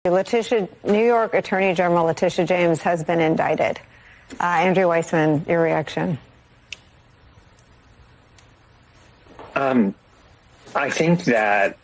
New York Attorney General Letitia James has been indicted. Andrew Weissman, your reaction? I think that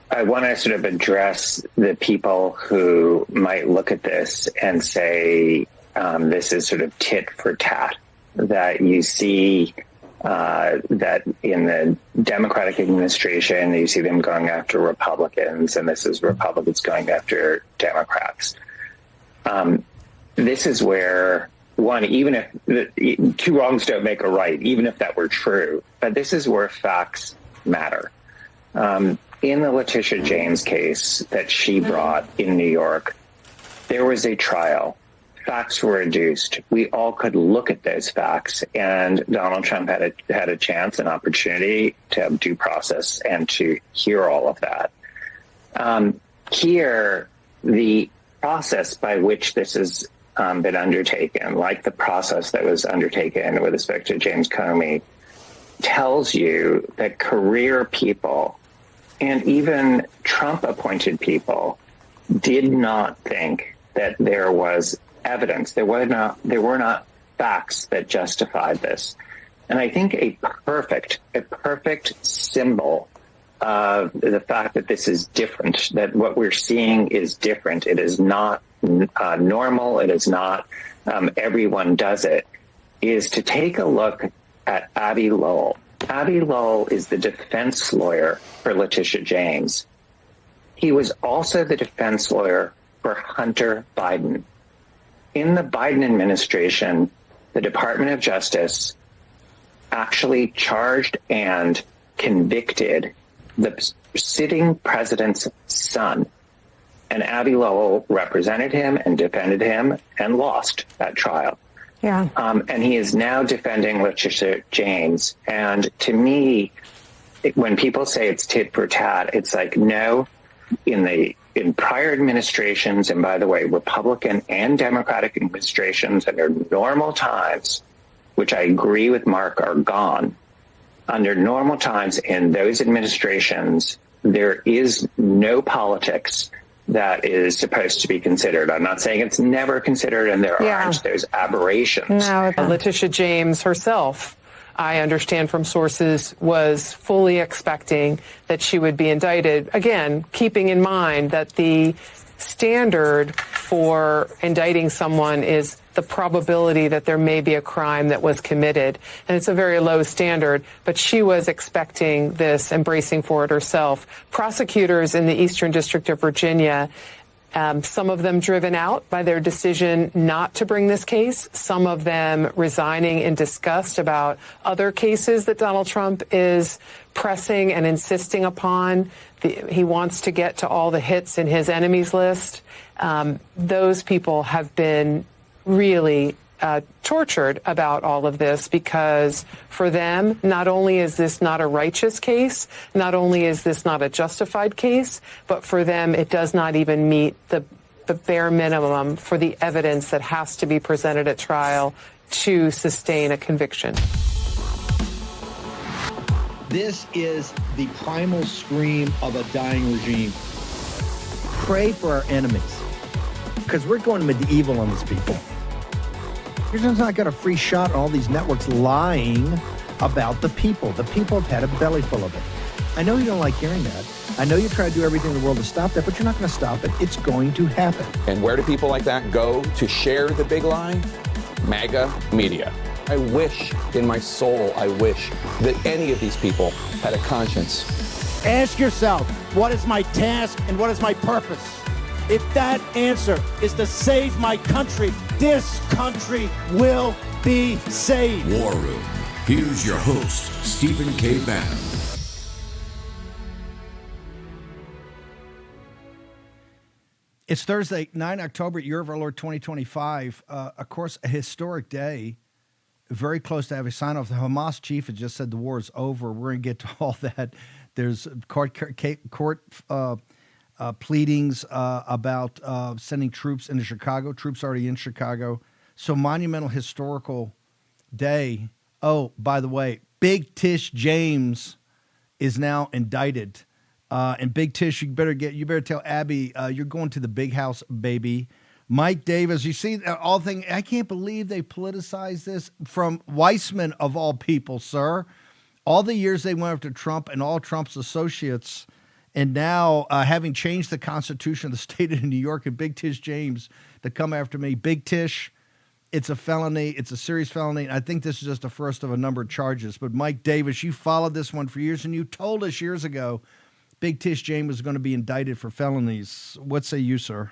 I want to sort of address the people who might look at this and say this is sort of tit for tat, that you see that in the Democratic administration, you see them going after Republicans, and this is Republicans going after Democrats. This is where, one, even if two wrongs don't make a right, even if that were true, but this is where facts matter. In the Letitia James case that she brought in New York, there was a trial. Facts were adduced. We all could look at those facts, and Donald Trump had a chance, an opportunity to have due process and to hear all of that. Here, the process by which this has been undertaken, like the process that was undertaken with respect to James Comey, tells you that career people and even Trump-appointed people did not think that there was evidence. There were not facts that justified this. And I think a perfect symbol of the fact that this is different, that what we're seeing is different. It is not normal. It is not everyone does it, is to take a look at Abbe Lowell. Abbe Lowell is the defense lawyer for Letitia James. He was also the defense lawyer for Hunter Biden. In the Biden administration, the Department of Justice actually charged and convicted the sitting president's son. And Abbe Lowell represented him and defended him and lost that trial. Yeah. And he is now defending Letitia James. And to me, when people say it's tit for tat, it's like, no, in prior administrations, and by the way, Republican and Democratic administrations under normal times, which I agree with Mark are gone, under normal times in those administrations, there is no politics that is supposed to be considered. I'm not saying it's never considered, and there aren't. There's aberrations. No, Letitia James herself, I understand from sources, was fully expecting that she would be indicted. Again, keeping in mind that the standard for indicting someone is the probability that there may be a crime that was committed. And it's a very low standard, but she was expecting this and bracing for it herself. Prosecutors in the Eastern District of Virginia, some of them driven out by their decision not to bring this case, some of them resigning in disgust about other cases that Donald Trump is pressing and insisting upon. He wants to get to all the hits in his enemies list. Those people have been really tortured about all of this, because for them, not only is this not a righteous case, not only is this not a justified case, but for them, it does not even meet the bare minimum for the evidence that has to be presented at trial to sustain a conviction. This is the primal scream of a dying regime. Pray for our enemies, because we're going medieval on these people. You're just not got a free shot on all these networks lying about the people. The people have had a belly full of it. I know you don't like hearing that. I know you try to do everything in the world to stop that, but you're not going to stop it. It's going to happen. And where do people like that go to share the big lie? MAGA media. I wish in my soul, I wish that any of these people had a conscience. Ask yourself, what is my task and what is my purpose? If that answer is to save my country, this country will be saved. War Room. Here's your host, Stephen K. Bannon. It's Thursday, 9 October, year of our Lord 2025. Of course, a historic day. Very close to having sign off. The Hamas chief has just said the war is over. We're going to get to all that. There's court pleadings about sending troops into Chicago. Troops already in Chicago. So monumental historical day. Oh, by the way, Big Tish James is now indicted And Big Tish, you better tell Abby you're going to the big house, baby. Mike Davis, you see all thing. I can't believe they politicized this from Weissman of all people, sir. All the years they went after Trump and all Trump's associates, and now having changed the Constitution of the state of New York, and Big Tish James to come after me. Big Tish, it's a felony. It's a serious felony. I think this is just the first of a number of charges. But Mike Davis, you followed this one for years, and you told us years ago Big Tish James was going to be indicted for felonies. What say you, sir?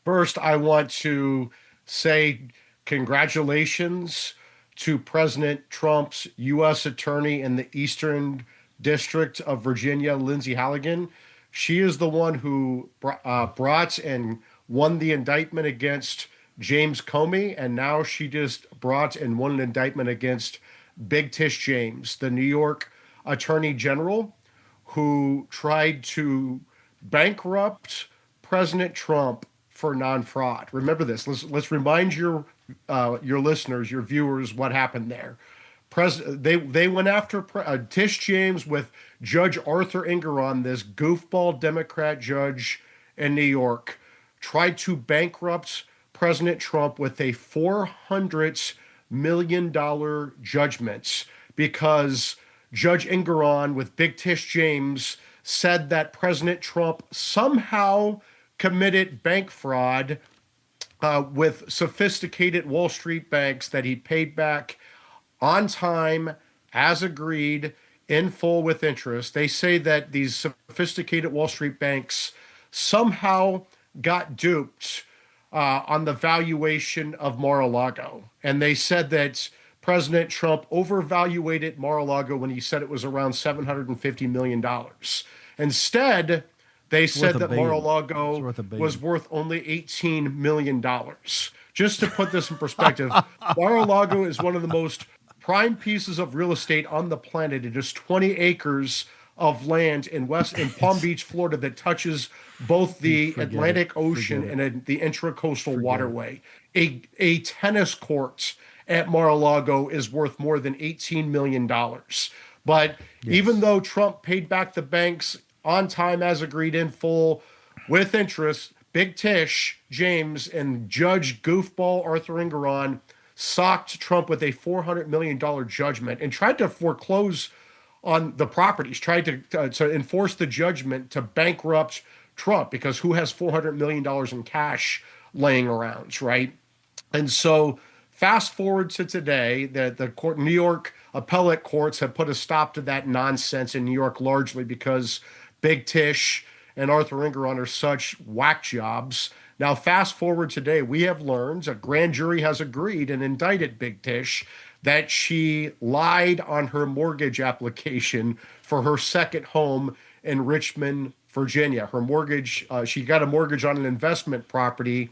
First, I want to say congratulations to President Trump's U.S. Attorney in the Eastern District of Virginia, Lindsay Halligan. She is the one who brought and won the indictment against James Comey, and now she just brought and won an indictment against Big Tish James, the New York Attorney General, who tried to bankrupt President Trump for non-fraud. Remember this. Let's remind your listeners, your viewers, what happened there. They went after Tish James with Judge Arthur Engeron, this goofball Democrat judge in New York, tried to bankrupt President Trump with a $400 million judgment because Judge Engeron with Big Tish James said that President Trump somehow committed bank fraud with sophisticated Wall Street banks that he paid back on time, as agreed, in full with interest. They say that these sophisticated Wall Street banks somehow got duped on the valuation of Mar-a-Lago. And they said that President Trump overvaluated Mar-a-Lago when he said it was around $750 million. Instead, they said that Mar-a-Lago was worth only $18 million. Just to put this in perspective, Mar-a-Lago is one of the most prime pieces of real estate on the planet. It is 20 acres of land in Palm Beach, Florida, that touches both the Atlantic Ocean and the Intracoastal Waterway. A tennis court at Mar-a-Lago is worth more than $18 million. But even though Trump paid back the banks on time, as agreed, in full, with interest, Big Tish James and Judge Goofball Arthur Engeron socked Trump with a $400 million judgment and tried to foreclose on the properties, tried to enforce the judgment to bankrupt Trump, because who has $400 million in cash laying around, right? And so fast forward to today, the New York appellate courts have put a stop to that nonsense in New York, largely because Big Tish and Arthur Engeron are such whack jobs. Now, fast forward today, we have learned a grand jury has agreed and indicted Big Tish that she lied on her mortgage application for her second home in Richmond, Virginia. Her mortgage, she got a mortgage on an investment property,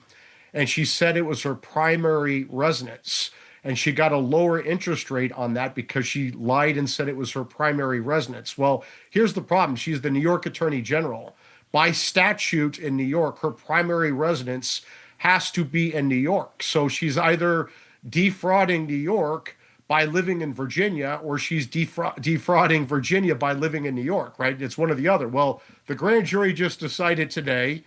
and she said it was her primary residence. And she got a lower interest rate on that because she lied and said it was her primary residence. Well, here's the problem. She's the New York Attorney General. By statute in New York, her primary residence has to be in New York. So she's either defrauding New York by living in Virginia, or she's defrauding Virginia by living in New York, right? It's one or the other. Well, the grand jury just decided today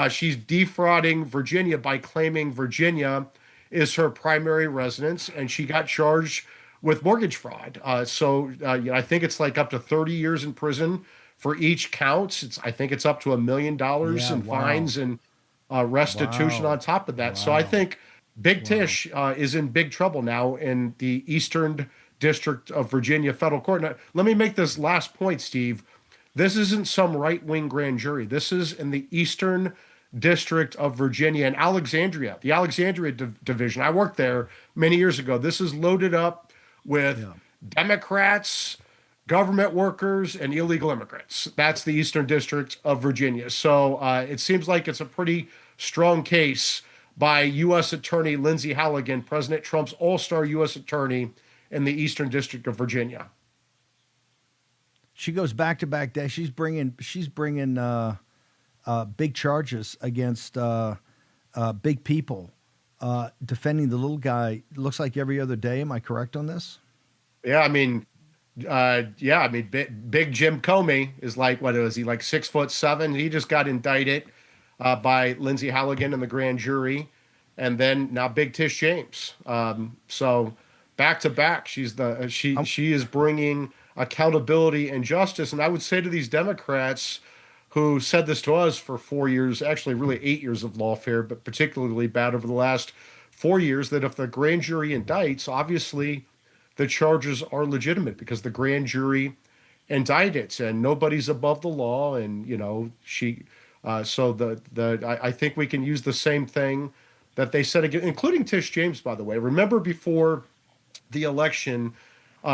she's defrauding Virginia by claiming Virginia is her primary residence, and she got charged with mortgage fraud. I think it's like up to 30 years in prison for each count. I think it's up to $1 million in fines and restitution on top of that. So I think Big Tish is in big trouble now in the Eastern District of Virginia federal court. Now, let me make this last point, Steve. This isn't some right-wing grand jury. This is in the Eastern District of Virginia in Alexandria, the Alexandria division. I worked there many years ago. This is loaded up with Democrats, government workers, and illegal immigrants. That's the Eastern District of Virginia. So it seems like it's a pretty strong case by U.S. Attorney Lindsay Halligan, President Trump's all-star U.S. Attorney in the Eastern District of Virginia. She goes back to back day. She's bringing big charges against big people, defending the little guy. Looks like every other day. Am I correct on this? Yeah, I mean, Yeah, I mean, big Jim Comey is like, what is he, like 6'7"? He just got indicted by Lindsay Halligan and the grand jury, and then now Big Tish James. So back to back, she is bringing accountability and justice. And I would say to these Democrats who said this to us for 4 years, actually really 8 years of lawfare, but particularly bad over the last 4 years, that if the grand jury indicts, obviously the charges are legitimate because the grand jury indicted, and nobody's above the law. And I think we can use the same thing that they said again, including Tish James, by the way. Remember, before the election,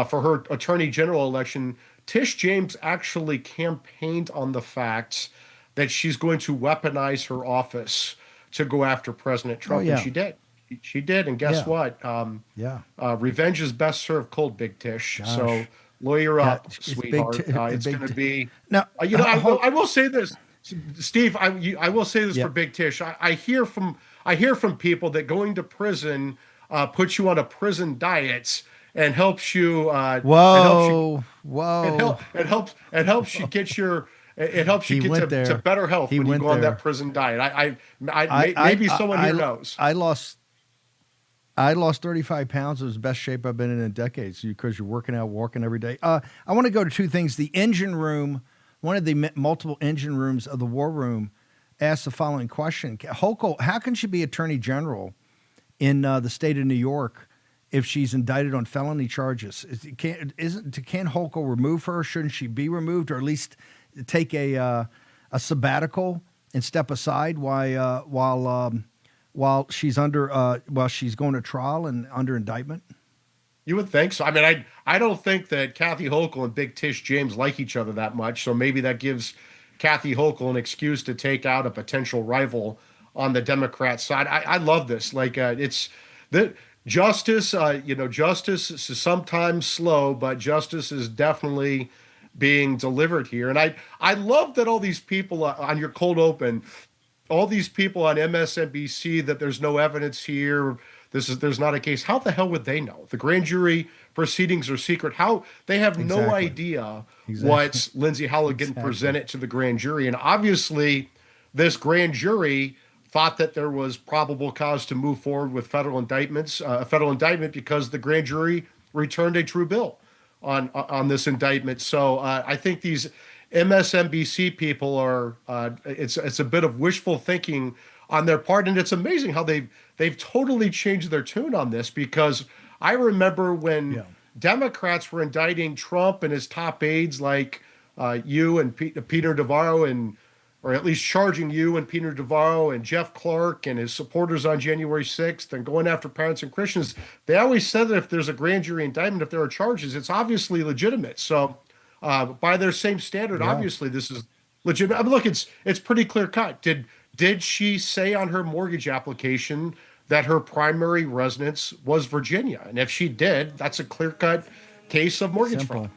for her attorney general election, Tish James actually campaigned on the fact that she's going to weaponize her office to go after President Trump, and she did. She did, and guess what? Revenge is best served cold, Big Tish. Gosh. So lawyer up, sweetheart. It's going to be. Now, I will say this, Steve. I will say this for Big Tish. I hear from people that going to prison puts you on a prison diet and helps you. Whoa! It helps you get your. It helps you get to better health when you go on that prison diet. Maybe someone here knows. I lost 35 pounds. It was the best shape I've been in decades because you're working out, walking every day. I want to go to two things. The engine room, one of the multiple engine rooms of the war room, asked the following question. Hochul, how can she be attorney general in the state of New York if she's indicted on felony charges? Can Hochul remove her? Shouldn't she be removed, or at least take a sabbatical and step aside while she's going to trial and under indictment? You would think so. I mean, I don't think that Kathy Hochul and Big Tish James like each other that much. So maybe that gives Kathy Hochul an excuse to take out a potential rival on the Democrat side. I love this. Like it's the justice. Justice is sometimes slow, but justice is definitely being delivered here. And I love that all these people on your cold open. All these people on MSNBC that there's no evidence here. There's not a case. How the hell would they know? The grand jury proceedings are secret. How they have no idea what Lindsay Halligan presented to the grand jury. And obviously, this grand jury thought that there was probable cause to move forward with federal indictments, a federal indictment, because the grand jury returned a true bill on this indictment. So I think these MSNBC people are it's a bit of wishful thinking on their part, and it's amazing how they've totally changed their tune on this, because I remember when Democrats were indicting Trump and his top aides like you and Peter Navarro, or at least charging you and Peter Navarro and Jeff Clark and his supporters on January 6th and going after parents and Christians. They always said that if there's a grand jury indictment, if there are charges, it's obviously legitimate. So by their same standard, obviously this is legitimate. I mean, look, it's pretty clear cut. Did she say on her mortgage application that her primary residence was Virginia? And if she did, that's a clear cut case of mortgage fraud.